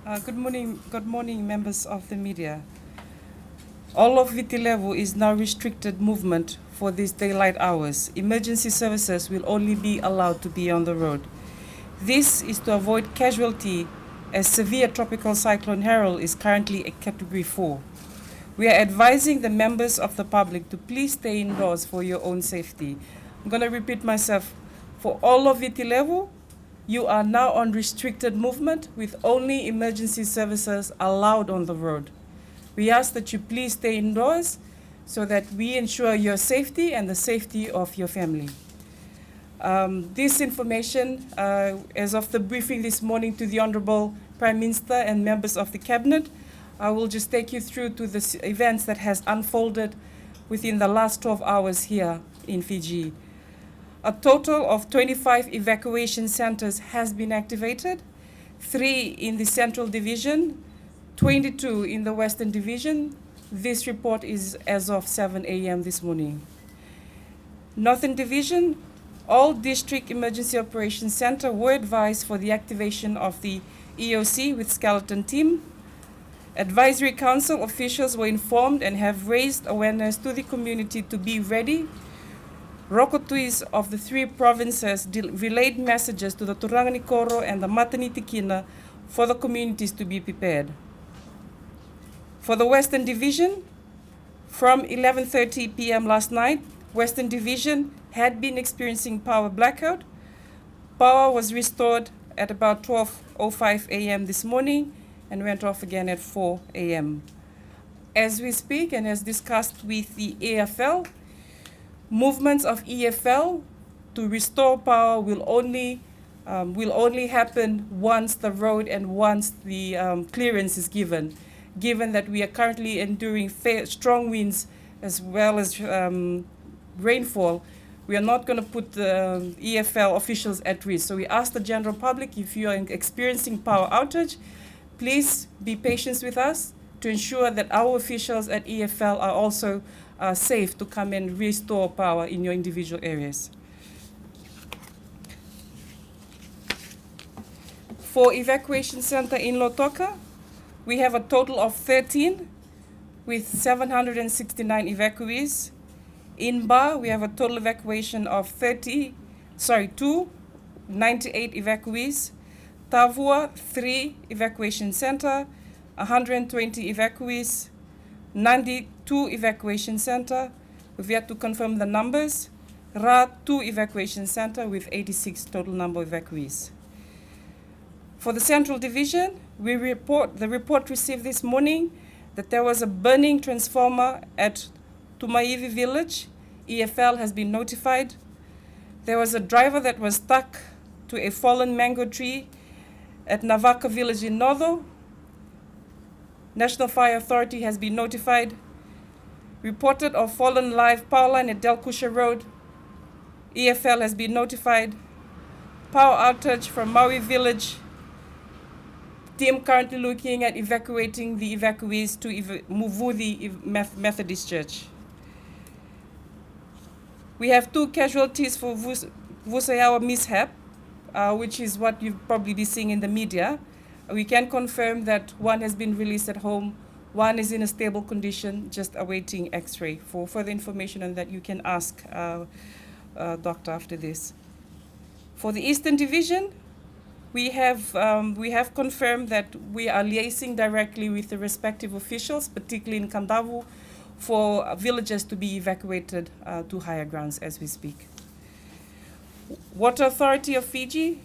Good morning, members of the media. All of Viti level is now restricted movement for these daylight hours. Emergency services will only be allowed to be on the road. This is to avoid casualty as severe tropical cyclone Harold is currently a category 4. We are advising the members of the public to please stay indoors for your own safety. I'm going to repeat myself. For all of Viti level, you are now on restricted movement with only emergency services allowed on the road. We ask that you please stay indoors so that we ensure your safety and the safety of your family. This information, as of the briefing this morning to the Honorable Prime Minister and members of the Cabinet, I will just take you through to the events that has unfolded within the last 12 hours here in Fiji. A total of 25 evacuation centers has been activated, 3 in the Central Division, 22 in the Western Division. This report is as of 7 a.m. this morning. Northern Division, all District Emergency Operations Center were advised for the activation of the EOC with skeleton team. Advisory Council officials were informed and have raised awareness to the community to be ready. Rokotuis of the 3 provinces relayed messages to the Turanganikoro and the Matanitikina for the communities to be prepared. For the Western Division, from 11:30 p.m. last night, Western Division had been experiencing power blackout. Power was restored at about 12:05 a.m. this morning and went off again at 4 a.m. As we speak and as discussed with the AFL, movements of EFL to restore power will only happen once the road and once the clearance is given that we are currently enduring strong winds as well as rainfall. We are not going to put the EFL officials at risk. So we ask the general public, if you are experiencing power outage, please be patient with us to ensure that our officials at EFL are also safe to come and restore power in your individual areas. For evacuation center in Lotoka, we have a total of 13 with 769 evacuees. In Ba, we have a total evacuation of 98 evacuees. Tavua, 3 evacuation center, 120 evacuees. Nandi, 2 evacuation center. We've yet to confirm the numbers. Ra, 2 evacuation center with 86 total number of evacuees. For the Central Division, the report received this morning that there was a burning transformer at Tumaivi village. EFL has been notified. There was a driver that was stuck to a fallen mango tree at Navaka village in Nodo. National Fire Authority has been notified. Reported of fallen live power line at Delkusha Road. EFL has been notified. Power outage from Maui village. Team currently looking at evacuating the evacuees to Muvudi Methodist Church. We have 2 casualties for Vusayawa mishap, which is what you've probably been seeing in the media. We can confirm that one has been released at home, one is in a stable condition, just awaiting X-ray. For further information on that, you can ask doctor after this. For the Eastern Division, we have confirmed that we are liaising directly with the respective officials, particularly in Kandavu, for villages to be evacuated to higher grounds as we speak. Water Authority of Fiji,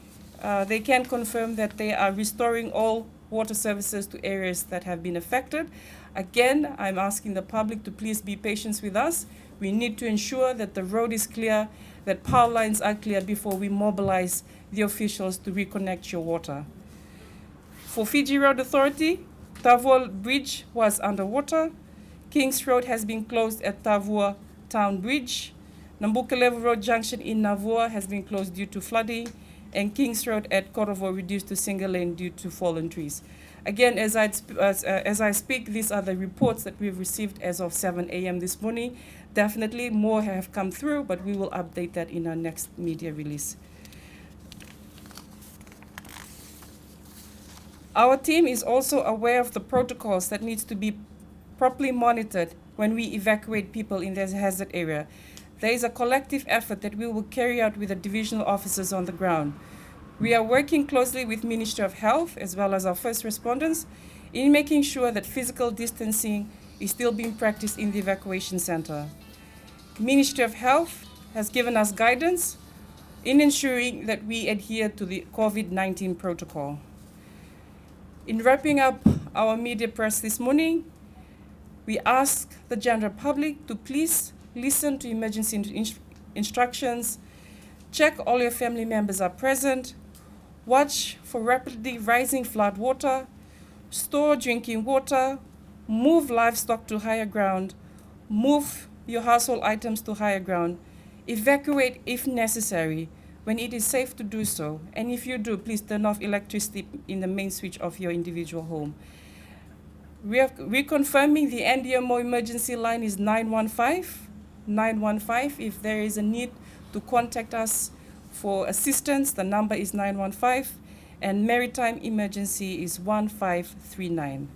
they can confirm that they are restoring all water services to areas that have been affected. Again, I'm asking the public to please be patient with us. We need to ensure that the road is clear, that power lines are clear before we mobilize the officials to reconnect your water. For Fiji Road Authority, Tavua Bridge was underwater. Kings Road has been closed at Tavua Town Bridge. Nambuka Level Road Junction in Navua has been closed due to flooding, and Kings Road at Korovo reduced to single lane due to fallen trees. Again, as I speak, these are the reports that we've received as of 7 a.m. this morning. Definitely more have come through, but we will update that in our next media release. Our team is also aware of the protocols that needs to be properly monitored when we evacuate people in this hazard area. There is a collective effort that we will carry out with the divisional officers on the ground. We are working closely with Ministry of Health as well as our first responders in making sure that physical distancing is still being practiced in the evacuation center. Ministry of Health has given us guidance in ensuring that we adhere to the COVID-19 protocol. In wrapping up our media press this morning, we ask the general public to please listen to emergency instructions, check all your family members are present, watch for rapidly rising flood water, store drinking water, move livestock to higher ground, move your household items to higher ground, evacuate if necessary when it is safe to do so, and if you do, please turn off electricity in the main switch of your individual home. We're reconfirming the NDMO emergency line is 915. If there is a need to contact us for assistance, the number is 915, and maritime emergency is 1539.